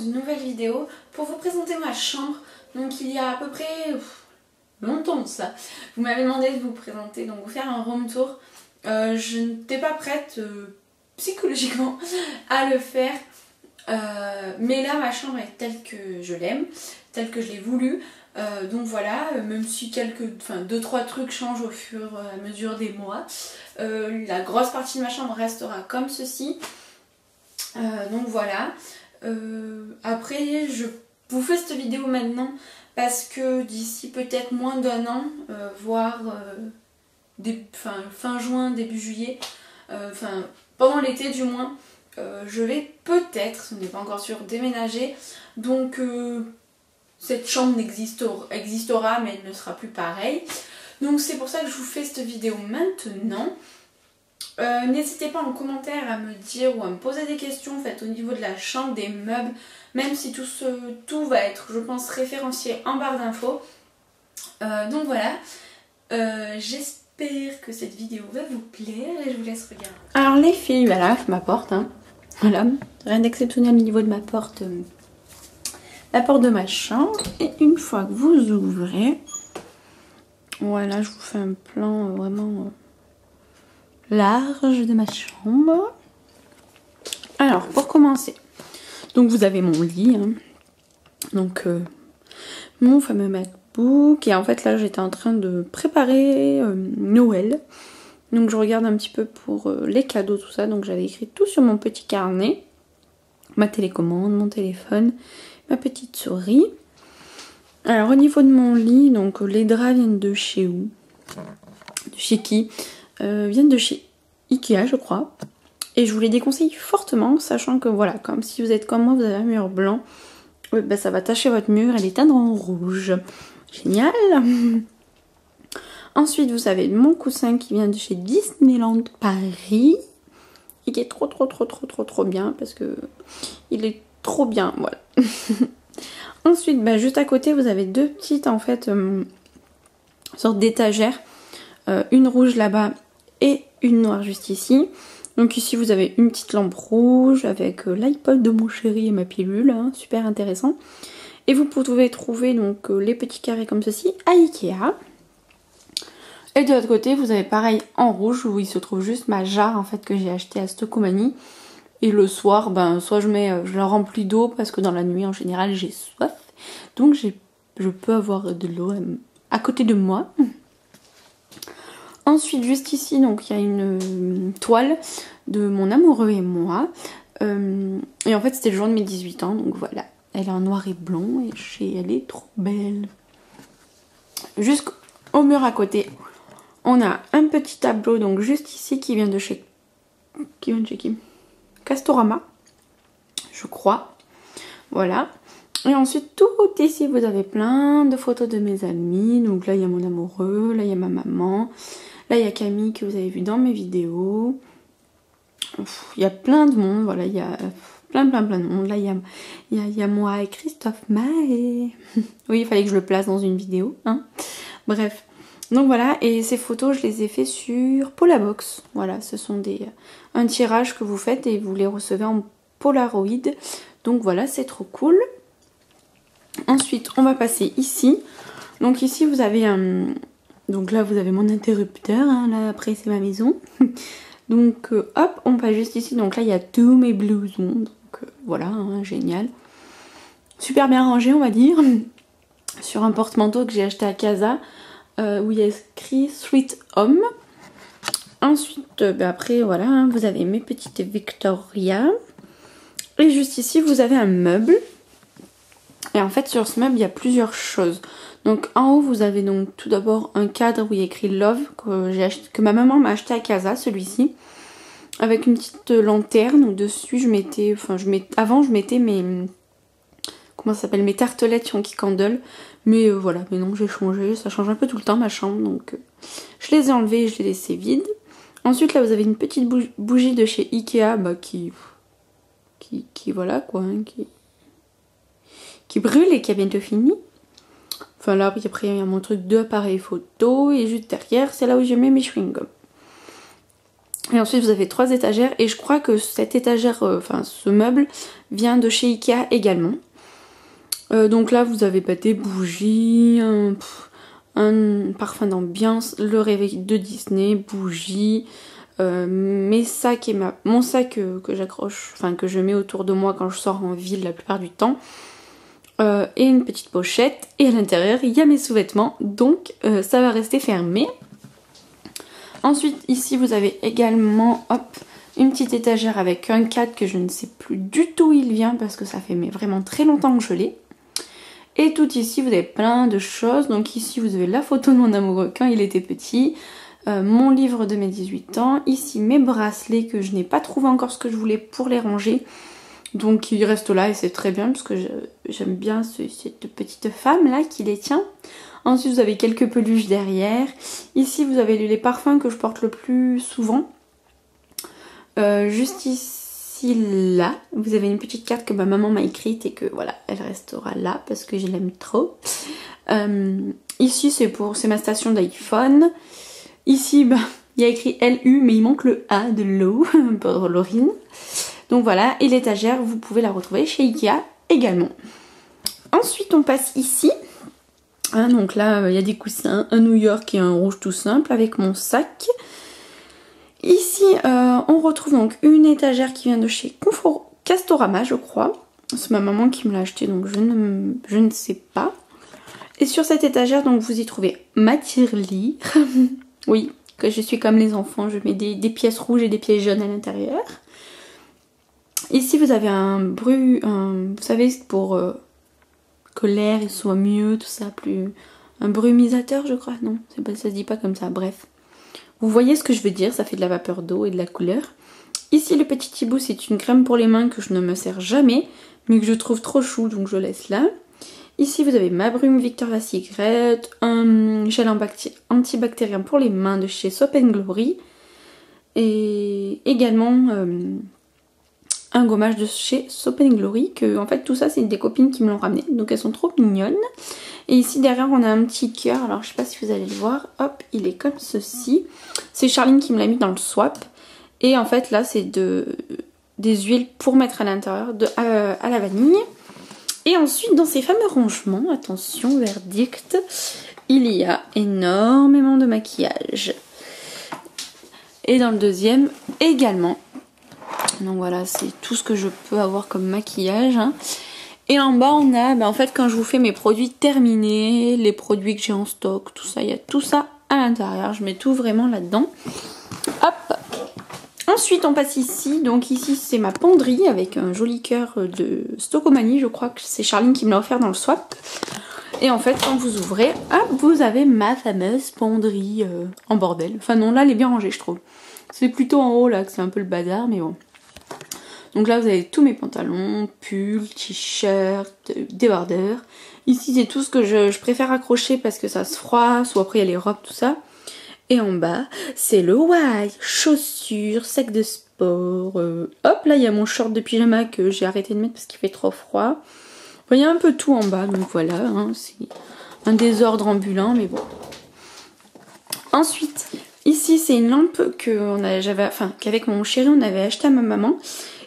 une nouvelle vidéo pour vous présenter ma chambre. Donc il y a à peu près longtemps de ça, vous m'avez demandé de vous présenter, donc vous faire un room tour. Je n'étais pas prête psychologiquement à le faire, mais là ma chambre est telle que je l'aime, telle que je l'ai voulu. Donc voilà, même si deux trois trucs changent au fur et à mesure des mois, la grosse partie de ma chambre restera comme ceci. Donc voilà. Après je vous fais cette vidéo maintenant parce que d'ici peut-être moins d'1 an, voire fin juin, début juillet, pendant l'été du moins, je vais peut-être, ce n'est pas encore sûr, déménager. Donc cette chambre existera mais elle ne sera plus pareille. Donc c'est pour ça que je vous fais cette vidéo maintenant. N'hésitez pas en commentaire à me dire ou à me poser des questions au niveau de la chambre, des meubles, même si tout va être, je pense, référencié en barre d'infos. Donc voilà, j'espère que cette vidéo va vous plaire et je vous laisse regarder. Alors les filles, voilà, ma porte, hein. Voilà, rien d'exceptionnel au niveau de ma porte, la porte de ma chambre. Et une fois que vous ouvrez, voilà, je vous fais un plan vraiment large de ma chambre. Alors pour commencer, donc vous avez mon lit, hein. Donc mon fameux MacBook, et en fait là j'étais en train de préparer Noël, donc je regarde un petit peu pour les cadeaux, tout ça. Donc j'avais écrit tout sur mon petit carnet, ma télécommande, mon téléphone, ma petite souris. Alors au niveau de mon lit, donc les draps viennent de chez où? De chez qui? Viennent de chez Ikea, je crois. Et je vous les déconseille fortement, sachant que voilà, comme si vous êtes comme moi, vous avez un mur blanc, ça va tacher votre mur et l'éteindre en rouge. Génial. Ensuite, vous avez mon coussin qui vient de chez Disneyland Paris et qui est trop bien parce que il est trop bien, voilà. Ensuite, juste à côté, vous avez deux petites sortes d'étagères, une rouge là-bas et une noire juste ici. Donc ici vous avez une petite lampe rouge avec l'iPod de mon chéri et ma pilule, hein, super intéressant. Et vous pouvez trouver donc les petits carrés comme ceci à Ikea. Et de l'autre côté vous avez pareil en rouge où il se trouve juste ma jarre que j'ai acheté à Stocomanie. Et le soir, soit je la remplis d'eau parce que dans la nuit en général j'ai soif. Donc je peux avoir de l'eau à côté de moi. Ensuite, juste ici, donc il y a une toile de mon amoureux et moi. Et en fait, c'était le jour de mes 18 ans, donc voilà. Elle est en noir et blanc et elle est trop belle. Jusqu'au mur à côté, on a un petit tableau, donc juste ici, qui vient de chez qui? Castorama, je crois. Voilà. Et ensuite, tout ici, vous avez plein de photos de mes amis. Donc là, il y a mon amoureux, là, il y a ma maman. Là, il y a Camille que vous avez vu dans mes vidéos. Il y a plein de monde, voilà, il y a plein de monde. Là, il y a moi et Christophe Maé. Oui, il fallait que je le place dans une vidéo, hein. Bref. Donc voilà, et ces photos, je les ai fait sur Polabox. Voilà, ce sont un tirage que vous faites et vous les recevez en Polaroid. Donc voilà, c'est trop cool. Ensuite, on va passer ici. Donc ici, vous avez donc là, vous avez mon interrupteur, hein. Là, après, c'est ma maison. Donc, hop, on passe juste ici. Donc là, il y a tous mes blousons. Donc, voilà, hein, génial. Super bien rangé, on va dire. Sur un porte-manteau que j'ai acheté à Casa, où il y a écrit Sweet Home. Ensuite, après, voilà, hein, vous avez mes petites Victoria. Et juste ici, vous avez un meuble. Et en fait, sur ce meuble, il y a plusieurs choses. Donc en haut, vous avez donc tout d'abord un cadre où il y a écrit Love que ma maman m'a acheté à Casa, celui-ci, avec une petite lanterne où dessus avant je mettais mes mes tartelettes Yankee Candle, mais voilà, mais non, j'ai changé, ça change un peu tout le temps ma chambre, donc je les ai enlevées et je les ai laissées vides. Ensuite là, vous avez une petite bougie de chez Ikea, qui voilà quoi, hein, qui brûle et qui a bientôt fini. Enfin là, après il y a mon truc d'appareil photo et juste derrière, c'est là où je mets mes chewing-gums. Et ensuite vous avez 3 étagères et je crois que cette étagère, enfin ce meuble vient de chez Ikea également. Donc là vous avez des bougies, un parfum d'ambiance, le réveil de Disney, bougies, mes sacs et mon sac que j'accroche, enfin que je mets autour de moi quand je sors en ville la plupart du temps. Et une petite pochette et à l'intérieur il y a mes sous-vêtements, donc ça va rester fermé. Ensuite ici vous avez également une petite étagère avec un cadre que je ne sais plus du tout où il vient parce que ça fait vraiment très longtemps que je l'ai. Et tout ici vous avez plein de choses, donc ici vous avez la photo de mon amoureux quand il était petit, mon livre de mes 18 ans, ici mes bracelets que je n'ai pas trouvé encore ce que je voulais pour les ranger. Donc il reste là et c'est très bien parce que j'aime bien cette petite femme là qui les tient. Ensuite vous avez quelques peluches derrière. Ici vous avez les parfums que je porte le plus souvent. Juste ici là, vous avez une petite carte que ma maman m'a écrite et que voilà, elle restera là parce que je l'aime trop. Ici c'est ma station d'iPhone. Ici il y a écrit LU mais il manque le A de l'eau pour Laurine. Donc voilà, et l'étagère, vous pouvez la retrouver chez Ikea également. Ensuite, on passe ici. Donc là, il y a des coussins, un New York et un rouge tout simple avec mon sac. Ici, on retrouve donc une étagère qui vient de chez Castorama, je crois. C'est ma maman qui me l'a acheté, donc je ne sais pas. Et sur cette étagère, donc vous y trouvez ma tirelire. Oui, que je suis comme les enfants, je mets des pièces rouges et des pièces jaunes à l'intérieur. Ici vous avez vous savez pour que l'air soit mieux, tout ça, un brumisateur je crois, non, ça se dit pas comme ça, bref. Vous voyez ce que je veux dire, ça fait de la vapeur d'eau et de la couleur. Ici le petit hibou c'est une crème pour les mains que je ne me sers jamais, mais que je trouve trop chou donc je laisse là. Ici vous avez ma brume Victoria's Secret, un gel antibactérien pour les mains de chez Soap & Glory, et également un gommage de chez Soap & Glory, que en fait tout ça c'est des copines qui me l'ont ramené, donc elles sont trop mignonnes. Et ici derrière on a un petit cœur, alors je sais pas si vous allez le voir, hop, il est comme ceci. C'est Charline qui me l'a mis dans le swap, et en fait là c'est des huiles pour mettre à l'intérieur à la vanille. Et ensuite dans ces fameux rangements, attention verdict, il y a énormément de maquillage. Et dans le deuxième également. Donc voilà, c'est tout ce que je peux avoir comme maquillage. Et en bas, on a, en fait, quand je vous fais mes produits terminés, les produits que j'ai en stock, tout ça, il y a tout ça à l'intérieur. Je mets tout vraiment là-dedans. Hop. Ensuite, on passe ici. Donc ici, c'est ma penderie avec un joli cœur de Stocomanie. Je crois que c'est Charline qui me l'a offert dans le swap. Et en fait, quand vous ouvrez, hop, vous avez ma fameuse penderie en bordel. Enfin non, là, elle est bien rangée, je trouve. C'est plutôt en haut, là, que c'est un peu le bazar, mais bon. Donc là, vous avez tous mes pantalons, pulls, t-shirts, débardeurs. Ici, c'est tout ce que je préfère accrocher parce que ça se froisse, ou après, il y a les robes, tout ça. Et en bas, c'est le white, chaussures, sac de sport. Hop, là, il y a mon short de pyjama que j'ai arrêté de mettre parce qu'il fait trop froid. Il y a un peu tout en bas, donc voilà, hein, c'est un désordre ambulant, mais bon. Ensuite, ici, c'est une lampe qu'avec mon chéri, on avait acheté à ma maman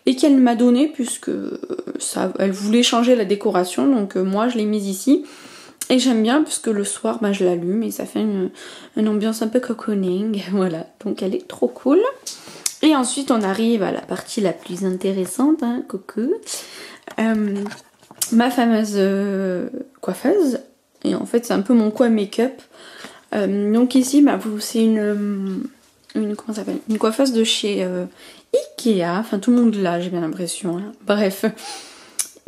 et qu'elle m'a donnée puisque elle voulait changer la décoration, donc moi, je l'ai mise ici. Et j'aime bien puisque le soir, je l'allume et ça fait une ambiance un peu cocooning, voilà. Donc elle est trop cool. Et ensuite, on arrive à la partie la plus intéressante, hein, coucou. Ma fameuse coiffeuse, et en fait c'est un peu mon coin make-up. Donc ici c'est comment ça s'appelle, une coiffeuse de chez Ikea, enfin tout le monde l'a, j'ai bien l'impression, hein. Bref,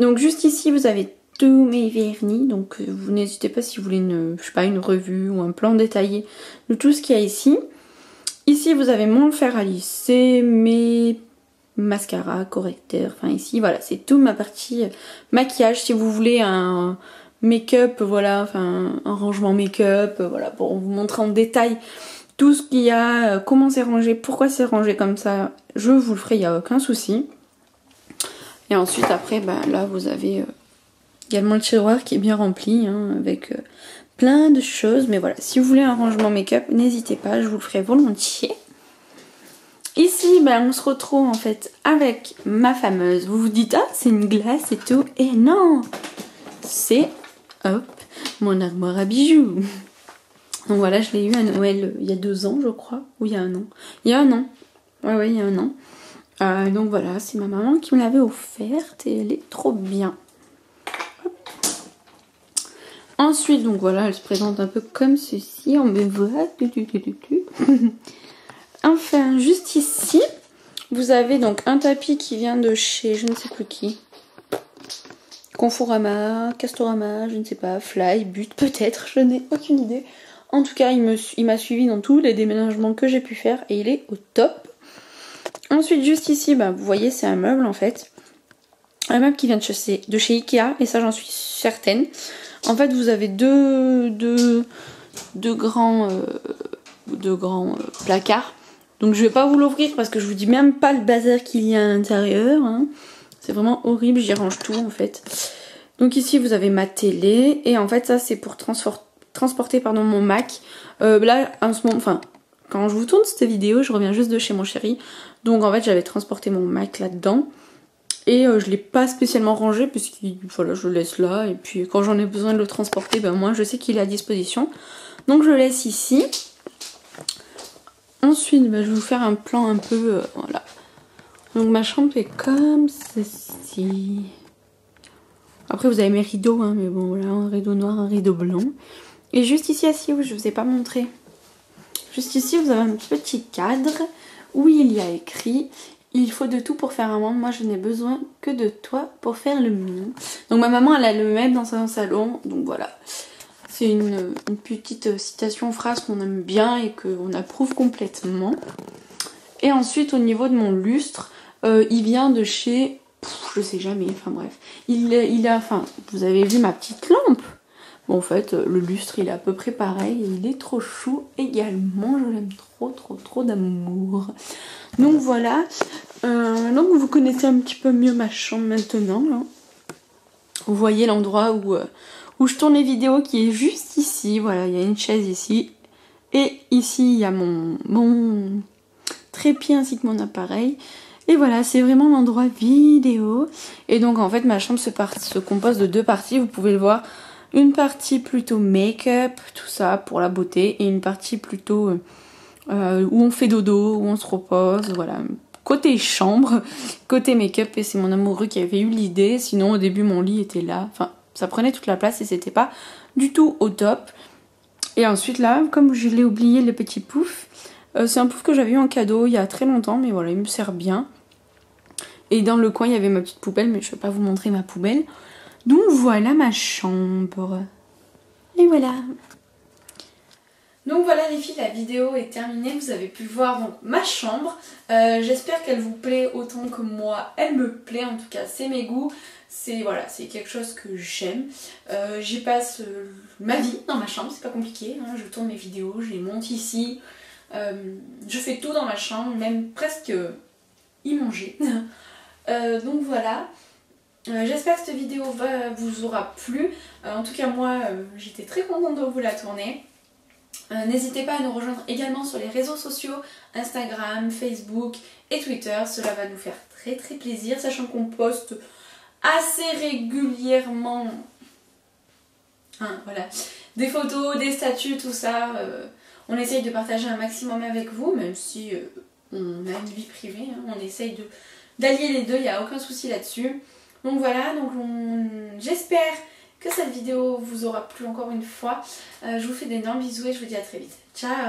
donc juste ici vous avez tous mes vernis, donc vous n'hésitez pas si vous voulez une revue ou un plan détaillé de tout ce qu'il y a ici. Ici vous avez mon fer à lisser, mes mascara, correcteur, enfin ici voilà, c'est toute ma partie maquillage. Si vous voulez un make-up, voilà, enfin un rangement make-up, voilà, pour vous montrer en détail tout ce qu'il y a, comment c'est rangé, pourquoi c'est rangé comme ça, je vous le ferai, il n'y a aucun souci. Et ensuite après, là vous avez également le tiroir qui est bien rempli, hein, avec plein de choses, mais voilà, si vous voulez un rangement make-up, n'hésitez pas, je vous le ferai volontiers. Ici, on se retrouve en fait avec ma fameuse. Vous vous dites, ah, c'est une glace et tout. Et non, c'est, hop, mon armoire à bijoux. Donc voilà, je l'ai eu à Noël il y a 2 ans, je crois. Ou il y a 1 an. Il y a 1 an. Ouais, il y a 1 an. Donc voilà, c'est ma maman qui me l'avait offerte et elle est trop bien. Hop. Ensuite, donc voilà, elle se présente un peu comme ceci. On me voit. Enfin, juste ici, vous avez donc un tapis qui vient de chez je ne sais plus qui. Conforama, Castorama, je ne sais pas, Fly, But, peut-être, je n'ai aucune idée. En tout cas, il m'a suivi dans tous les déménagements que j'ai pu faire et il est au top. Ensuite, juste ici, vous voyez, c'est un meuble en fait. Un meuble qui vient de chez Ikea et ça, j'en suis certaine. En fait, vous avez deux grands placards. Donc je vais pas vous l'ouvrir parce que je vous dis même pas le bazar qu'il y a à l'intérieur. Hein. C'est vraiment horrible, j'y range tout en fait. Donc ici vous avez ma télé et en fait ça c'est pour transporter mon Mac. Là en ce moment, enfin quand je vous tourne cette vidéo, je reviens juste de chez mon chéri. Donc en fait j'avais transporté mon Mac là-dedans. Et je l'ai pas spécialement rangé puisque voilà, je le laisse là. Et puis quand j'en ai besoin de le transporter, moi je sais qu'il est à disposition. Donc je le laisse ici. Ensuite, je vais vous faire un plan un peu... voilà. Donc ma chambre est comme ceci. Après vous avez mes rideaux, hein, mais bon voilà, un rideau noir, un rideau blanc. Et juste ici, où je vous ai pas montré. Juste ici, vous avez un petit cadre où il y a écrit... Il faut de tout pour faire un monde, moi je n'ai besoin que de toi pour faire le mien. Donc ma maman elle a le même dans son salon, donc voilà. C'est une petite citation phrase qu'on aime bien et qu'on approuve complètement. Et ensuite au niveau de mon lustre, il vient de chez... je sais jamais, enfin bref. Vous avez vu ma petite lampe. Bon en fait le lustre il est à peu près pareil et il est trop chou également. Je l'aime trop d'amour. Donc voilà. Donc vous connaissez un petit peu mieux ma chambre maintenant. Là. Vous voyez l'endroit où je tourne les vidéos qui est juste ici. Voilà, il y a une chaise ici. Et ici, il y a mon trépied ainsi que mon appareil. Et voilà, c'est vraiment l'endroit vidéo. Et donc, en fait, ma chambre se compose de 2 parties. Vous pouvez le voir. Une partie plutôt make-up, tout ça, pour la beauté. Et une partie plutôt où on fait dodo, où on se repose. Voilà, côté chambre, côté make-up. Et c'est mon amoureux qui avait eu l'idée. Sinon, au début, mon lit était là. Enfin, ça prenait toute la place et c'était pas du tout au top. Et ensuite là, comme je l'ai oublié, le petit pouf, c'est un pouf que j'avais eu en cadeau il y a très longtemps, mais voilà, il me sert bien. Et dans le coin, il y avait ma petite poubelle, mais je vais pas vous montrer ma poubelle. Donc voilà ma chambre. Et voilà. Donc voilà les filles, la vidéo est terminée, vous avez pu voir donc ma chambre. J'espère qu'elle vous plaît autant que moi, elle me plaît, en tout cas c'est mes goûts. C'est voilà, c'est quelque chose que j'aime. J'y passe ma vie dans ma chambre, c'est pas compliqué. Hein. Je tourne mes vidéos, je les monte ici. Je fais tout dans ma chambre, même presque y manger. Donc voilà. J'espère que cette vidéo vous aura plu. En tout cas moi, j'étais très contente de vous la tourner. N'hésitez pas à nous rejoindre également sur les réseaux sociaux, Instagram, Facebook et Twitter. Cela va nous faire très plaisir, sachant qu'on poste assez régulièrement voilà, des photos, des statuts, tout ça. On essaye de partager un maximum avec vous, même si on a une vie privée. Hein, on essaye d'allier les deux, il n'y a aucun souci là-dessus. Donc voilà, j'espère que cette vidéo vous aura plu encore une fois. Je vous fais d'énormes bisous et je vous dis à très vite. Ciao!